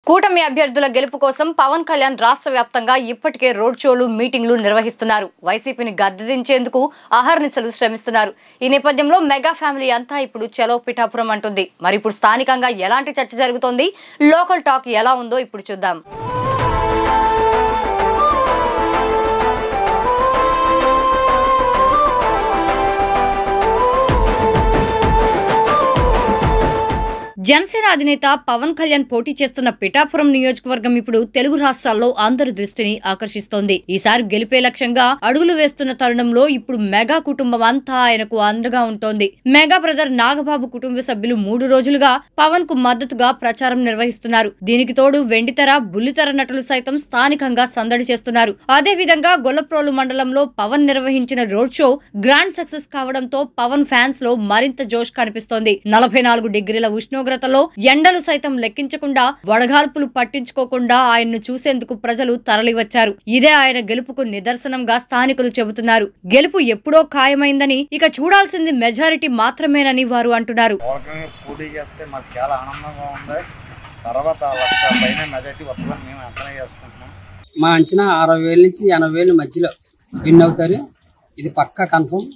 కూటమి అభ్యర్థుల గెలుపు కోసం పవన్ కళ్యాణ్ రాష్ట్ర వ్యాప్తంగా ఇప్పటికే రోడ్ షోలు మీటింగ్లు నిర్వహిస్తున్నారు. వైసీపీని గద్దెదించేందుకు అహర్నిశలు శ్రమిస్తున్నారు. ఈ నేపథ్యంలో మెగా ఫ్యామిలీ అంతా ఇప్పుడు చలో పిఠాపురం అంటుంది. మరి ఇప్పుడు స్థానికంగా ఎలాంటి చర్చ జరుగుతోంది, లోకల్ టాక్ ఎలా ఉందో ఇప్పుడు చూద్దాం. జనసేన అధినేత పవన్ కళ్యాణ్ పోటీ చేస్తున్న పిఠాపురం నియోజకవర్గం ఇప్పుడు తెలుగు రాష్ట్రాల్లో అందరి దృష్టిని ఆకర్షిస్తోంది. ఈసారి గెలిపే లక్ష్యంగా అడుగులు వేస్తున్న తరుణంలో ఇప్పుడు మెగా కుటుంబం అంతా ఆయనకు అండగా ఉంటోంది. మెగా బ్రదర్ నాగబాబు కుటుంబ సభ్యులు 3 రోజులుగా పవన్ కు మద్దతుగా ప్రచారం నిర్వహిస్తున్నారు. దీనికి తోడు వెండితెర, బుల్లితెర నటులు సైతం స్థానికంగా సందడి చేస్తున్నారు. అదే విధంగా గొల్లప్రోలు మండలంలో పవన్ నిర్వహించిన రోడ్ షో గ్రాండ్ సక్సెస్ కావడంతో పవన్ ఫ్యాన్స్ లో మరింత జోష్ కనిపిస్తోంది. 44 డిగ్రీల ఉష్ణోగ్రత ఎండలు సైతం లెక్కించకుండా, వడగాల్పులు పట్టించుకోకుండా ఆయన్ను చూసేందుకు ప్రజలు తరలివచ్చారు. ఇదే ఆయన గెలుపుకు నిదర్శనంగా స్థానికులు చెబుతున్నారు. గెలుపు ఎప్పుడో ఖాయమైందని, ఇక చూడాల్సింది మెజారిటీ మాత్రమేనని వారు అంటున్నారు. మా అంచనా 60,000 నుంచి 80,000 మధ్యలో విన్ అవుతారు. ఇది పక్కా కన్ఫర్మ్.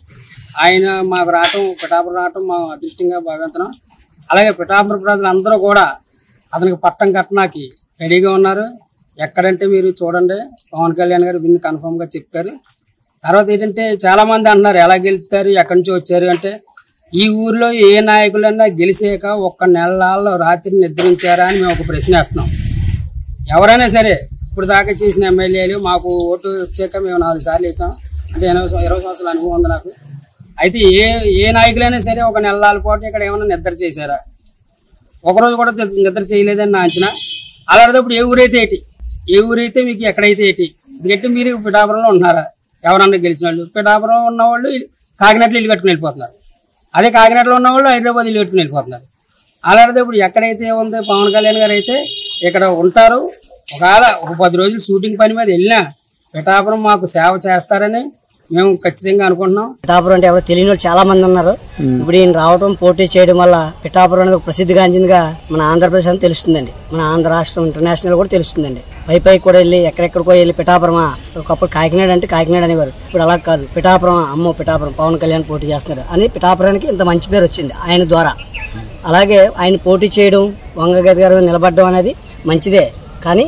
ఆయన మాకు రావటం, పిఠాపురం రావటం మా అదృష్టంగా భావిస్తున్నాం. అలాగే పిఠాపురం ప్రజలందరూ కూడా అతనికి పట్టం కట్టడానికి రెడీగా ఉన్నారు. ఎక్కడంటే మీరు చూడండి, పవన్ కళ్యాణ్ గారు విన్ కన్ఫర్మ్ గా చెప్తారు. తర్వాత ఏంటంటే చాలా మంది అంటున్నారు ఎలా గెలుస్తారు, ఎక్కడి నుంచి వచ్చారు అంటే, ఈ ఊర్లో ఏ నాయకులన్నా గెలిచాక 1 నెలలో రాత్రి నిద్రించారా అని మేము ఒక ప్రశ్న వేస్తున్నాం. ఎవరైనా సరే ఇప్పుడు దాకా చేసిన ఎమ్మెల్యేలు మాకు ఓటు వచ్చాక మేము 4 సార్లు వేసాం. అంటే 20 సంవత్సరాల అనుభవం ఉంది నాకు. అయితే ఏ నాయకులైనా సరే 1 నెలల పాటు ఇక్కడ ఏమైనా నిద్ర చేశారా? ఒకరోజు కూడా నిద్ర చేయలేదని నా అంచనా. అలాంటప్పుడు ఏ ఊరైతే మీకు ఎక్కడైతే ఎందుకంటే మీరు పిఠాపురంలో ఉంటున్నారా? ఎవరన్నా గెలిచిన వాళ్ళు పిఠాపురం ఉన్నవాళ్ళు కాకినాడలో ఇల్లు కట్టుకుని వెళ్ళిపోతున్నారు. అదే కాకినాడలో ఉన్నవాళ్ళు హైదరాబాద్ ఇల్లు కట్టుకుని వెళ్ళిపోతున్నారు. అలాంటప్పుడు ఎక్కడైతే ఉంది పవన్ కళ్యాణ్ గారు అయితే ఇక్కడ ఉంటారు. ఒకవేళ ఒక 10 రోజులు షూటింగ్ పని మీద వెళ్ళినా పిఠాపురం మాకు సేవ చేస్తారని మేము ఖచ్చితంగా అనుకుంటున్నాం. పిఠాపురం అంటే ఎవరు తెలియని వాళ్ళు చాలా మంది ఉన్నారు. ఇప్పుడు ఈయన రావడం, పోటీ చేయడం వల్ల పిఠాపురం అనేది ఒక ప్రసిద్ధిగాంచిందిగా మన ఆంధ్రప్రదేశ్ అని తెలుస్తుందండి. మన ఆంధ్ర రాష్ట్రం ఇంటర్నేషనల్ కూడా తెలుస్తుందండి. పై కూడా వెళ్ళి ఎక్కడెక్కడికో వెళ్ళి పిఠాపురమా, ఒకప్పుడు కాకినాడ అంటే కాకినాడ అనేవారు. ఇప్పుడు అలా కాదు, పిఠాపురం, అమ్మో పిఠాపురం పవన్ కళ్యాణ్ పోటీ చేస్తున్నారు అని పిఠాపురానికి ఇంత మంచి పేరు వచ్చింది ఆయన ద్వారా. అలాగే ఆయన పోటీ చేయడం, వంగగీత గారు నిలబడడం అనేది మంచిదే. కానీ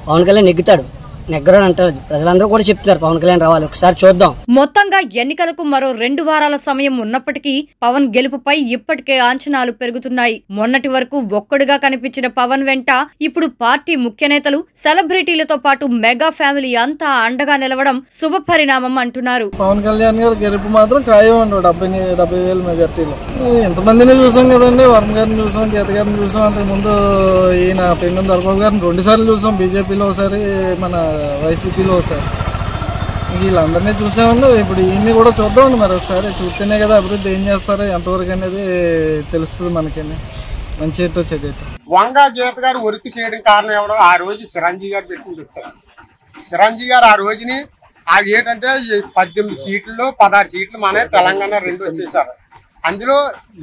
పవన్ కళ్యాణ్ నెగ్గరని అంటారు. ప్రజలందరూ కూడా చెప్తున్నారు పవన్ కళ్యాణ్ రావాలి, ఒకసారి చూద్దాం. మొత్తంగా ఎన్నికలకు మరో 2 వారాల సమయం ఉన్నప్పటికీ పవన్ గెలుపుపై ఇప్పటికే అంచనాలు పెరుగుతున్నాయి. మొన్నటి వరకు ఒక్కడుగా కనిపించిన పవన్ వెంట ఇప్పుడు పార్టీ ముఖ్య నేతలు, సెలబ్రిటీలతో పాటు మెగా ఫ్యామిలీ అంతా అండగా నిలవడం శుభ పరిణామం అంటున్నారు. పవన్ కళ్యాణ్ గారి గెలుపు మాత్రం ఖాయం అండి. 70,000 మెజార్టీలో ఎంతమందిని చూసాం కదండి. వరుణ్ గారిని చూసాం, గీత గారిని చూసాం, అంతకుముందు ఈయన పెంగం దొరబాబు గారిని 2 సార్లు చూసాం. బీజేపీలో ఒకసారి, మన వైసీపీలో ఒకసారి. వీళ్ళందరినీ చూసామండి. ఇప్పుడు ఈయన్ని కూడా చూద్దామండి. మరి ఒకసారి చూస్తేనే కదా అభివృద్ధి ఏం చేస్తారో ఎంతవరకు అనేది తెలుస్తుంది మనకని. మంచి ఎట్టు వచ్చేది వంగ గీత గారు ఒరికి చేయడం కారణం ఎవడో ఆ రోజు చిరంజీవి గారు పెట్టుకుని వచ్చారు. చిరంజీవి గారు ఆ రోజుని ఏంటంటే 18 సీట్లలో 16 సీట్లు మన తెలంగాణ 2 వచ్చేసారు. అందులో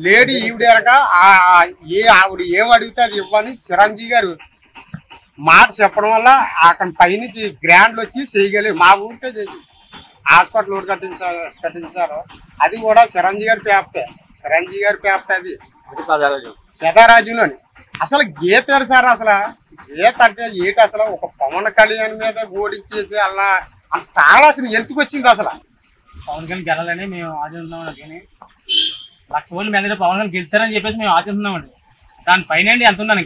లేడీ ఈవిడేరక ఆవిడ ఏం అడిగితే అది ఇవ్వని చిరంజీవి గారు మాట చెప్పడం వల్ల అక్కడ పైనుంచి గ్రాండ్లు వచ్చి చేయగలిగి మా ఊరికే చేసి హాస్పిటల్ ఊరు కట్టించారు. అది కూడా చిరంజీవి గారి పేపతే అది పెదరాజులోని. అసలు గీత సార్, అసలు గీత అంటే ఏంటి? అసలు ఒక పవన్ కళ్యాణ్ మీద ఓడించేసి అలా అంత ఆలోచన ఎందుకు వచ్చింది? అసలు పవన్ కళ్యాణ్ గెలాలని మేము ఆశిస్తున్నాం. కానీ 1,00,000 మంది పవన్ కళ్యాణ్ గెలుస్తారని చెప్పేసి మేము ఆశిస్తున్నామండి. దానిపైన ఎంత ఉందని